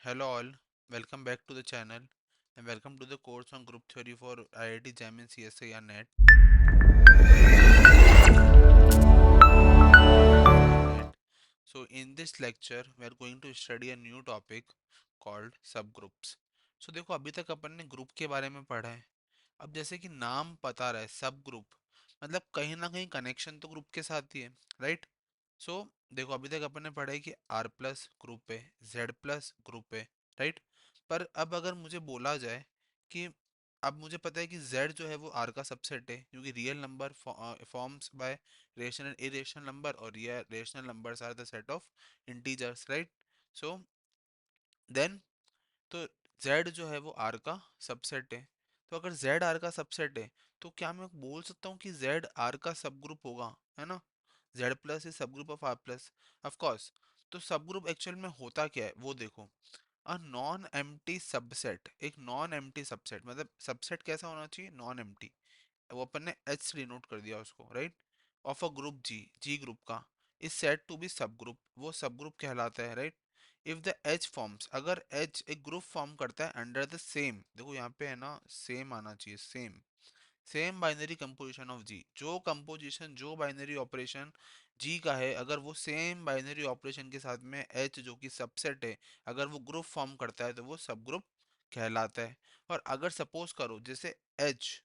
Hello all, welcome back to the channel and welcome to the course on group theory for IIT JAM and CSIR NET. So in this lecture we are going to study a new topic called subgroups. So देखो अभी तक अपन ने group के बारे में पढ़ा है। अब जैसे कि नाम पता रहा है सब ग्रुप मतलब कहीं ना कहीं कनेक्शन तो ग्रुप के साथ ही है, राइट। सो देखो अभी तक अपन ने पढ़ा है कि आर प्लस ग्रुप है, जेड प्लस ग्रुप है, राइट। पर अब अगर मुझे बोला जाए कि अब मुझे पता है कि z जो है वो r का सबसेट है क्योंकि real number forms by rational irrational number और ये rational numbers are the set of integers, right. So then तो z जो है वो r का सबसेट है। तो अगर z r का सबसेट है तो क्या मैं बोल सकता हूँ कि z r का सब ग्रुप होगा, है ना। z प्लस इज सब group of r plus, of course. तो सब ग्रुप एक्चुअल में होता क्या है वो देखो। अ नॉन एम्प्टी सबसेट, एक नॉन एम्प्टी सबसेट मतलब सबसेट कैसा होना चाहिए, नॉन एम्प्टी। वो अपन ने एच से डिनोट कर दिया उसको, right. Of a group G, G group का is said to be subgroup, वो सब ग्रुप कहलाता है, right. If the H forms, अगर एच एक ग्रुप फॉर्म करता है अंडर द सेम, देखो यहाँ पे है ना सेम आना चाहिए, same same binary composition of G, जो कंपोजिशन जो बाइनरी ऑपरेशन जी का है अगर वो सेम बाइनरी ऑपरेशन के साथ में एच जो कि सबसेट है अगर वो ग्रुप फॉर्म करता है तो वो सब ग्रुप कहलाता है। और अगर सपोज करो जैसे एच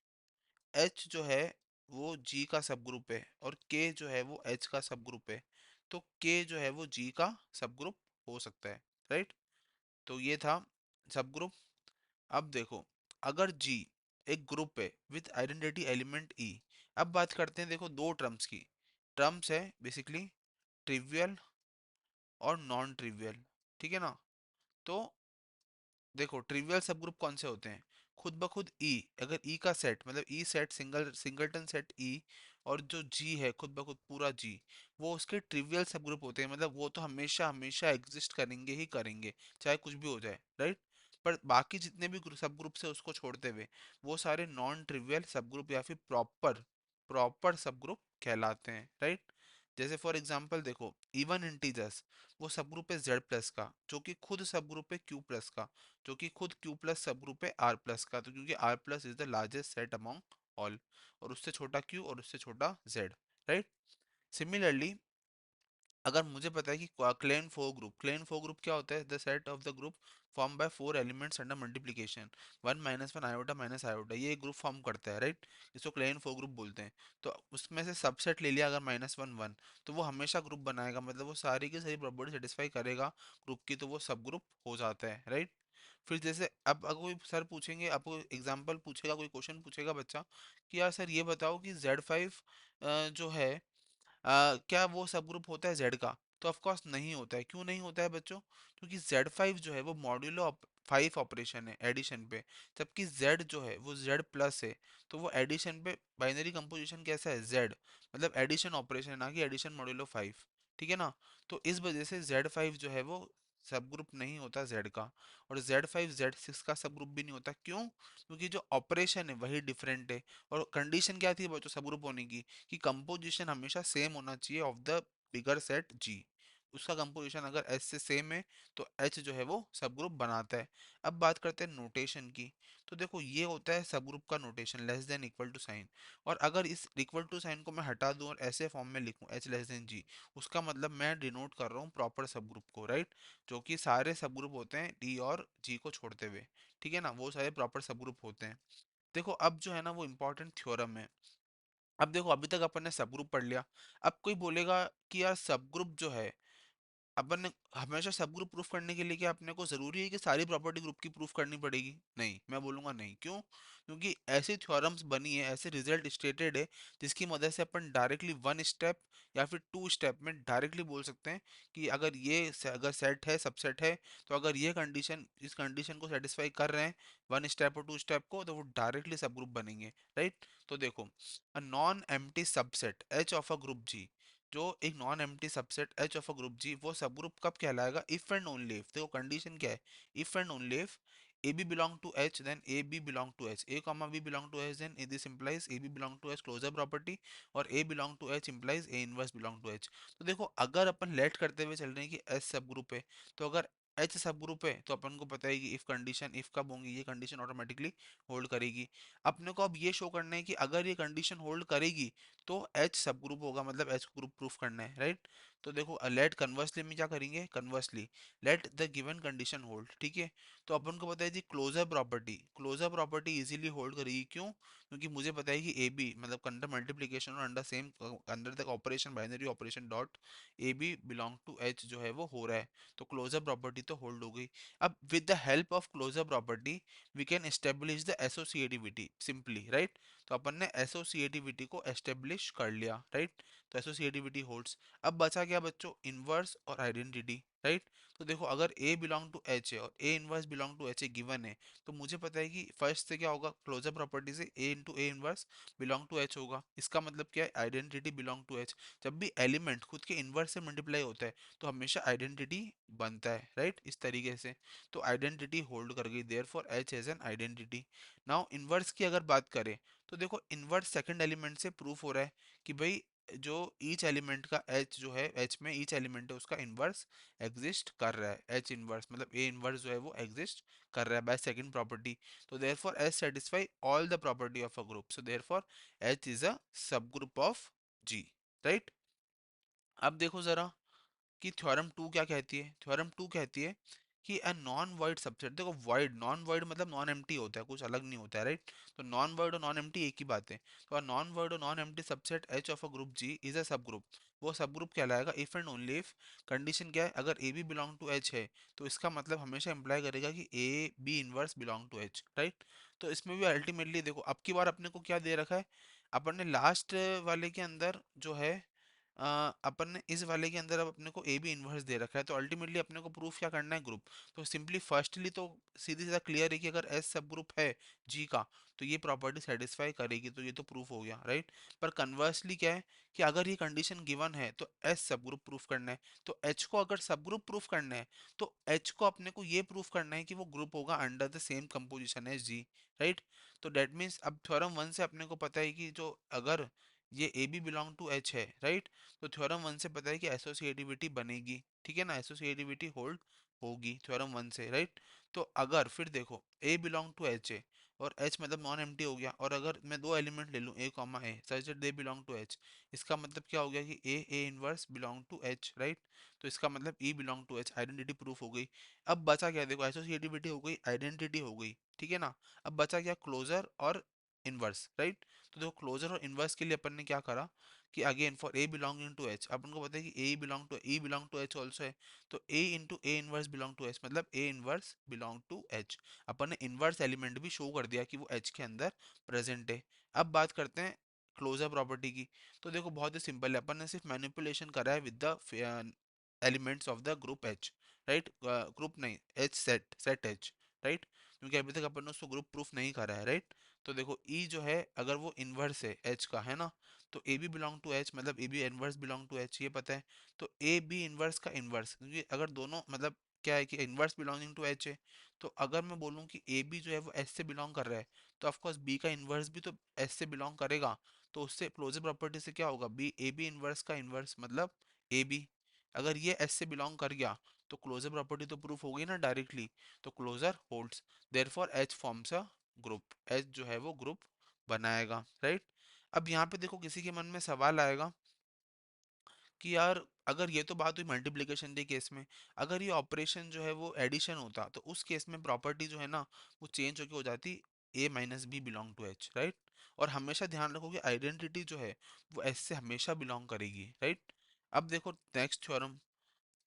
एच जो है वो जी का सब ग्रुप है और के जो है वो एच का सब ग्रुप है, तो के जो है वो जी का सब ग्रुप हो सकता है, राइट। तो ये था सब ग्रुप। अब देखो अगर G एक ग्रुप है विथ आइडेंटिटी एलिमेंट E। अब बात करते हैं देखो दो टर्म्स की। टर्म्स है बेसिकली ट्रिवियल और नॉन ट्रिवियल, ठीक है ना। तो देखो ट्रिवियल सब ग्रुप कौन से होते हैं, खुद ब खुद ई, अगर ई का सेट मतलब ई सेट सिंगलटन सेट ई और जो जी है खुद ब खुद पूरा जी, वो उसके ट्रिवियल सब ग्रुप होते हैं मतलब वो तो हमेशा हमेशा एग्जिस्ट करेंगे ही करेंगे चाहे कुछ भी हो जाए, राइट। पर बाकी जितने भी सब ग्रुप है उसको छोड़ते हुए वो सारे नॉन ट्रिवियल सब ग्रुप या फिर प्रॉपर प्रॉपर सब ग्रुप कहलाते हैं, राइट। जैसे फॉर एग्जांपल देखो इवन इंटीजर्स, वो सब ग्रुप है जेड प्लस का जो कि खुद सब ग्रुप है क्यू प्लस का, जो कि खुद Q प्लस सब ग्रुप है R प्लस का, तो क्योंकि R plus is the largest set among all, और उससे छोटा Q और उससे छोटा Z, राइट। सिमिलरली अगर मुझे पता है कि Klein four group, Klein four group क्या होता है, the set of the group form by four elements under multiplication, one minus one iota minus iota, ये एक ग्रुप फॉर्म करता है, राइट। इसको क्लेन फोर ग्रुप बोलते हैं। तो उसमें से सबसेट ले लिया अगर माइनस वन वन, तो वो हमेशा ग्रुप बनाएगा मतलब वो सारी की सारी प्रॉपर्टी सेटिस्फाई करेगा ग्रुप की, तो वो सब ग्रुप हो जाता है, राइट। फिर जैसे अब अगर कोई सर पूछेंगे, आपको एग्जांपल पूछेगा, कोई क्वेश्चन पूछेगा बच्चा कि यार सर ये बताओ कि Z5 जो है क्या वो सब ग्रुप होता है जेड का, तो ऑफ कोर्स नहीं होता है। क्यों नहीं होता है बच्चों, क्योंकि Z5 जो है वो मॉड्यूलो 5 ऑपरेशन है एडिशन पे, जबकि Z जो है वो Z प्लस है, तो वो एडिशन पे बाइनरी कंपोजिशन कैसा है Z, मतलब एडिशन ऑपरेशन है ना कि एडिशन मॉड्यूलो 5, ठीक है ना। तो इस वजह से Z5 जो है वो सब ग्रुप नहीं होता Z का, और Z5 Z6 का सब ग्रुप भी नहीं होता। क्यों, क्योंकि जो ऑपरेशन है वही डिफरेंट है। और कंडीशन क्या थी बच्चों सब ग्रुप होने की, कि कंपोजिशन हमेशा सेम होना चाहिए ऑफ द बिगर सेट जी, उसका कंपोजिशन अगर एच से सेम है तो एच जो है वो सब ग्रुप बनाता है। अब बात करते हैं नोटेशन की। तो देखो ये होता है सब ग्रुप का notation, less than equal to sign. और अगर इस इक्वल टू साइन को मैं हटा दूं और ऐसे फॉर्म में लिखूं एच लेस देन जी, उसका मतलब मैं डिनोट कर रहा हूँ प्रॉपर सब ग्रुप को, राइट। जो कि सारे सब ग्रुप होते हैं डी और जी को छोड़ते हुए, ठीक है ना, वो सारे प्रॉपर सब ग्रुप होते हैं। देखो अब जो है ना वो इम्पोर्टेंट थ्योरम है। अब देखो अभी तक अपन ने सब ग्रुप पढ़ लिया। अब कोई बोलेगा कि यार सब ग्रुप जो है अपन ने हमेशा सब ग्रुप प्रूफ करने के लिए क्या अपने को जरूरी है कि सारी प्रॉपर्टी ग्रुप की प्रूफ करनी पड़ेगी, नहीं, मैं बोलूंगा नहीं। क्यों, क्योंकि ऐसी थ्योरम्स बनी है, ऐसे रिजल्ट स्टेटेड है जिसकी मदद से अपन डायरेक्टली वन स्टेप या फिर टू स्टेप में डायरेक्टली बोल सकते हैं कि अगर ये अगर सेट है सबसेट है, तो अगर ये कंडीशन इस कंडीशन को सेटिस्फाई कर रहे हैं वन स्टेप और टू स्टेप को, तो वो डायरेक्टली सब ग्रुप बनेंगे, राइट। तो देखो a non empty subset H of a group G, जो एक non empty subset H of a group G, वो सब ग्रुप कब कहलाएगा, इफ एंड ओनली इफ, देखो कंडीशन क्या है, if and only if a B belong to H then A B belong to H, a comma b belong to H then a this implies a B belong to H closure property, और ए belong to H implies A inverse belong to H. तो देखो अगर अपन late करते हुए चल रहे हैं कि एच सब ग्रुप है, तो अगर एच सब ग्रुप है तो अपन को पता है कि इफ कंडीशन, इफ कब होंगी, ये कंडीशन ऑटोमेटिकली होल्ड करेगी। अपने को अब ये शो करना है कि अगर ये कंडीशन होल्ड करेगी तो एच सब ग्रुप होगा, मतलब एच ग्रुप प्रूफ करना है, राइट। तो देखो लेट कन्वर्सली में क्या करेंगे, conversely let the given condition hold, ठीक है। तो अपन को पता है G closure property, closure property easily hold करेगी, क्यों? क्योंकि मुझे पता है कि ए बी मतलब अंडर मल्टीप्लीकेशन और under same under the operation, binary operation dot a B belong to H जो है वो हो रहा है, तो क्लोजर प्रॉपर्टी तो होल्ड हो गई। अब with the help of closure property we can establish the associativity simply, right. तो अपन ने एसोसिएटिविटी को एस्टेब्लिश कर लिया, राइट। तो एसोसिएटिविटी होल्ड्स। अब बचा क्या बच्चों, इनवर्स और आइडेंटिटी, राइट। तो देखो अगर ए बिलोंग टू एच है और A inverse belong to H A given है, तो मुझे पता है कि फर्स्ट से क्या होगा, क्लोजर प्रॉपर्टी से a into a inverse belong to H होगा। इसका मतलब क्या है, आइडेंटिटी बिलोंग टू एच। जब भी एलिमेंट खुद के इनवर्स से मल्टीप्लाई होता है तो हमेशा आइडेंटिटी बनता है, राइट, इस तरीके से। तो आइडेंटिटी होल्ड कर गई, therefore H as an identity. Now inverse की अगर बात करें तो देखो इनवर्स सेकंड एलिमेंट से प्रूफ हो रहा है कि भाई जो ईच एलिमेंट का एच जो है, एच में ईच एलिमेंट है उसका इनवर्स एग्जिस्ट कर रहा है, एच इनवर्स मतलब ए इनवर्स जो है वो एग्जिस्ट कर रहा है बाय सेकंड प्रॉपर्टी। तो therefore H satisfy all the property of a group, so therefore H is a सब ग्रुप ऑफ जी, राइट। अब देखो जरा कि थ्योरम टू क्या कहती है। थ्योरम टू कहती है कि अ नॉन वाइड सबसेट, देखो वाइड नॉन वाइड मतलब नॉन एम्प्टी होता है, कुछ अलग नहीं होता है, राइट। तो नॉन वाइड और नॉन एम्प्टी एक ही बात है। तो अ नॉन वाइड और non empty subset H of a group G is a subgroup. वो सब ग्रुप कहलाएगा if and only if condition क्या है, अगर A B belong to H है तो इसका मतलब हमेशा इंप्लाई करेगा कि A B inverse belong to H, right. तो इसमें भी अल्टीमेटली देखो अब की बार अपने को क्या दे रखा है, अपन ने लास्ट वाले के अंदर जो है अपन ने इस वाले के अंदर अब अपने को ए बी इनवर्स दे रखा है, तो अल्टीमेटली अपने को प्रूफ क्या करना है, ग्रुप। तो सिंपली फर्स्टली तो सीधी सीधा क्लियर है कि अगर एस सब ग्रुप है जी का तो ये प्रॉपर्टी सेटिस्फाई करेगी, तो ये तो प्रूफ हो गया, राइट। पर कन्वर्सली क्या है कि अगर ये कंडीशन गिवन है तो एस सब ग्रुप प्रूफ करना है। तो एच को अगर सब ग्रुप प्रूफ करना है तो एच को अपने को ये प्रूफ करना है कि वो ग्रुप होगा under the same composition as G, right. तो डेट मीन्स अब थ्योरम वन से अपने को पता है कि जो अगर ये A B belong to H है, राइट। तो थ्योरम वन से पता है कि एसोसिएटिविटी बनेगी, ठीक है ना, एसोसिएटिविटी होल्ड होगी थ्योरम वन से, राइट। तो अगर फिर देखो ए बिलोंग टू एच है और एच मतलब नॉन एम्प्टी हो गया, और अगर मैं दो एलिमेंट ले लूँ a comma a such that they belong to H, इसका मतलब क्या हो गया कि a inverse belong to H, right. तो इसका मतलब e belong to H, identity proof हो गई। अब बचा क्या, देखो एसोसिएटिविटी हो गई, आइडेंटिटी हो गई, ठीक है ना। अब बचा क्या, क्लोजर और इनवर्स, राइट। तो देखो क्लोजर और इनवर्स के लिए अपन ने क्या करा कि again for a belonging to H अपन को पता है कि a belong to e belong to H also है। तो a into a inverse belong to H मतलब a inverse belong to H. अपन ने इनवर्स एलिमेंट भी शो कर दिया कि वो एच के अंदर प्रेजेंट है। अब बात करते हैं क्लोजर प्रॉपर्टी की। तो देखो बहुत ही सिंपल है, अपन ने सिर्फ मैनिपुलेशन करा है with the elements of the group H, right. Group नहीं, H set, set H, right. क्योंकि अभी तक अपन ने उसको ग्रुप प्रूफ नहीं करा है, राइट। तो देखो ई जो है अगर वो इनवर्स है एच का, है ना, तो a B belong to H मतलब a B inverse belong to H, ये पता है। तो ए बी इनवर्स का इनवर्स, क्योंकि अगर दोनों मतलब क्या है कि इनवर्स बिलोंगिंग टू एच है, तो अगर मैं बोलूँ कि ए बी जो है वो एच से बिलोंग कर रहा है तो ऑफकोर्स बी का इनवर्स भी तो एच से बिलोंग करेगा। तो उससे क्लोजर प्रॉपर्टी से क्या होगा, बी ए बी इनवर्स का इनवर्स मतलब ए बी। अगर ये एच से बिलोंग कर गया तो क्लोजर प्रॉपर्टी तो प्रूफ हो गई ना डायरेक्टली। तो closure holds, therefore H forms a group, H जो है वो ग्रुप बनाएगा, राइट। अब यहाँ पे देखो किसी के मन में सवाल आएगा कि यार अगर ये तो बात हुई मल्टीप्लिकेशन के केस में, अगर ये ऑपरेशन जो है वो एडिशन होता तो उस केस में प्रॉपर्टी जो है ना वो चेंज होके हो जाती a minus b belong to H, right. और हमेशा ध्यान रखो कि आइडेंटिटी जो है वो एच से हमेशा बिलोंग करेगी, राइट। अब देखो next theorem,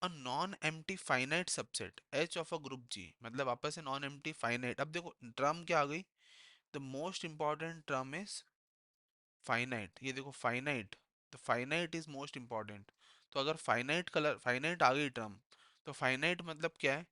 a non empty finite subset H of a group G मतलब वापस से नॉन एम्प्टी फाइनाइट। अब देखो टर्म क्या आ गई, the most important term is finite. ये देखो फाइनाइट, तो फाइनाइट इज मोस्ट इंपॉर्टेंट। तो अगर फाइनाइट कलर फाइनाइट आ गई टर्म, तो फाइनाइट मतलब क्या है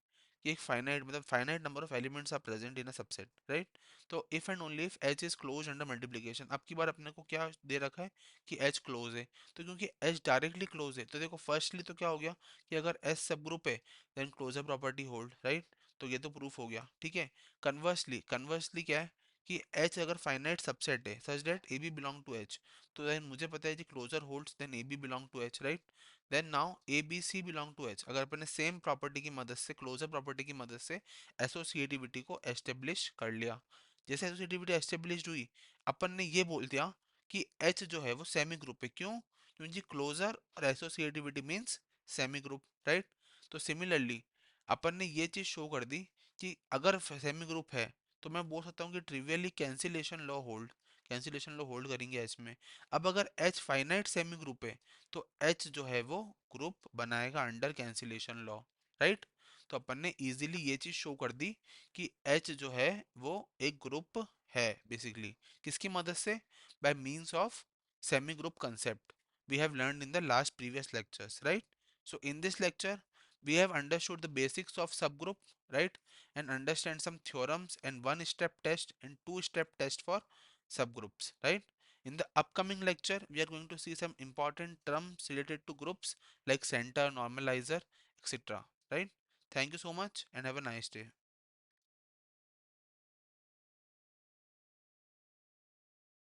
कि एक फाइनाइट मतलब finite number of elements are present in a subset, right. तो if and only if H is close under multiplication, अब की बार अपने को क्या दे रखा है कि एच क्लोज है। तो क्योंकि एच डायरेक्टली क्लोज है तो देखो फर्स्टली तो क्या हो गया कि अगर एच सब ग्रुप है then closure property hold, right. तो ये तो प्रूफ हो गया, ठीक है। कन्वर्सली, कन्वर्सली क्या है कि एच अगर फाइनाइट सबसेट है such that A B belong to H, तो देन मुझे पता है कि closure holds then A B belong to H, right. Then now A B C belong to H, अगर अपन ने सेम प्रॉपर्टी की मदद से, क्लोजर प्रॉपर्टी की मदद से एसोसिएटिविटी को एस्टेब्लिश कर लिया। जैसे एसोसिएटिविटी एस्टेब्लिश हुई, अपन ने ये बोल दिया कि एच जो है वो सेमी ग्रुप है। क्यों? क्योंकि क्लोजर और associativity means semi group, right? तो सिमिलरली अपन ने ये चीज शो कर दी कि अगर सेमी ग्रुप है तो मैं बोल सकता हूँ कि trivially cancellation law hold, cancellation law hold करेंगे एच में। अब अगर एच फाइनाइट सेमी ग्रुप है तो एच जो है वो ग्रुप बनाएगा अंडर कैंसिलेशन लॉ, राइट? तो अपन ने इजीली ये चीज शो कर दी कि एच जो है वो एक ग्रुप है बेसिकली। किसकी मदद से? By means of semi group concept we have learned in the last previous lectures, right? So in this lecture we have understood the basics of subgroup, right? And understand some theorems and one step test and two step test for subgroups, right? In the upcoming lecture we are going to see some important terms related to groups like center, normalizer, etc., right? Thank you so much and have a nice day.